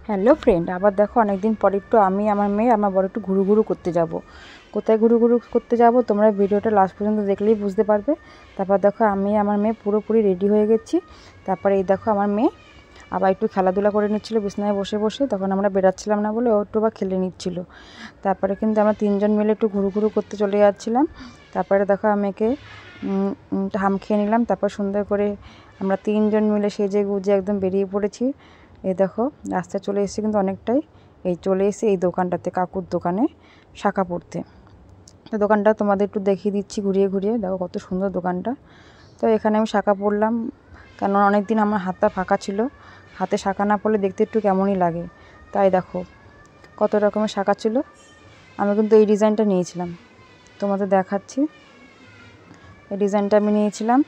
Hello friend, আবার দেখো অনেকদিন পর একটু আমি আমার মেয়ে আমার বড় একটু ঘুরু করতে যাব। কোথায় ঘুরু করতে যাব তোমরা ভিডিওটা লাস্ট পর্যন্ত দেখলেই বুঝতে পারবে। তারপর দেখো আমি আমার মেয়ে পুরোপুরি রেডি হয়ে গেছি। তারপরে এই দেখো আমার মেয়ে আবার একটু খেলাধুলা করে নিচ্ছিল বিছানায় বসে বসে। তখন আমরা বেরাচ্ছিলাম না বলে ও একটু বা খেলে নিচ্ছিল। তারপরে কিন্তু আমরা তিনজন মিলে একটু ঘুরু করতে চলে যাচ্ছিলাম। তারপরে দেখো আমি একে হাম খেয়ে নিলাম। তারপর সুন্দর করে আমরা তিনজন মিলে সেজে গুজে একদম বেরিয়ে পড়েছি। এই দেখো রাস্তায় চলে এসেছি কিন্তু অনেকটাই। এই চলে এসে এই দোকানটাতে, কাকুর দোকানে শাঁখা পড়তে। তো দোকানটা তোমাদের একটু দেখিয়ে দিচ্ছি ঘুরিয়ে ঘুরিয়ে। দেখো কত সুন্দর দোকানটা। তো এখানে আমি শাঁখা পড়লাম, কেন অনেক দিন আমার হাতটা ফাঁকা ছিল। হাতে শাঁখা না পড়লে দেখতে একটু কেমনই লাগে। তাই দেখো কত রকমের শাঁখা ছিল। আমি কিন্তু এই ডিজাইনটা নিয়েছিলাম, তোমাদের দেখাচ্ছি। এই ডিজাইনটা আমি নিয়েছিলাম।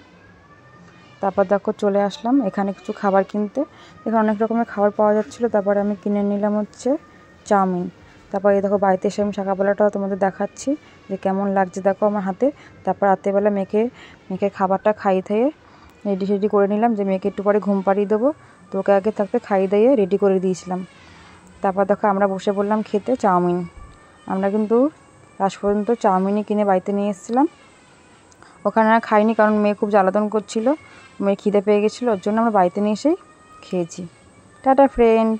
তারপর দেখো চলে আসলাম এখানে কিছু খাবার কিনতে। এখানে অনেক রকমের খাবার পাওয়া যাচ্ছিলো। তারপরে আমি কিনে নিলাম হচ্ছে চাউমিন। তারপর এই দেখো বাড়িতে এসে আমি সকালবেলাটাও তোমাদের দেখাচ্ছি যে কেমন লাগছে দেখো আমার হাতে। তারপর রাত্রেবেলা মেয়েকে খাবারটা খাইয়ে থাইয়ে রেডি করে নিলাম, যে মেয়েকে একটু পরে ঘুম পাড়িয়ে দেবো। তো ওকে আগে থাকতে খাইয়ে দিয়ে রেডি করে দিয়েছিলাম। তারপর দেখো আমরা বসে পড়লাম খেতে চাউমিন। আমরা কিন্তু লাস্ট পর্যন্ত চাউমিনই কিনে বাড়িতে নিয়ে এসেছিলাম। ওখানে আর খাইনি, কারণ মেয়ে খুব জ্বালাতন করছিল, মেয়ে খিদে পেয়ে গেছিলো, ওর জন্য আমরা বাড়িতে নিয়ে এসেই খেয়েছি। Tata friend.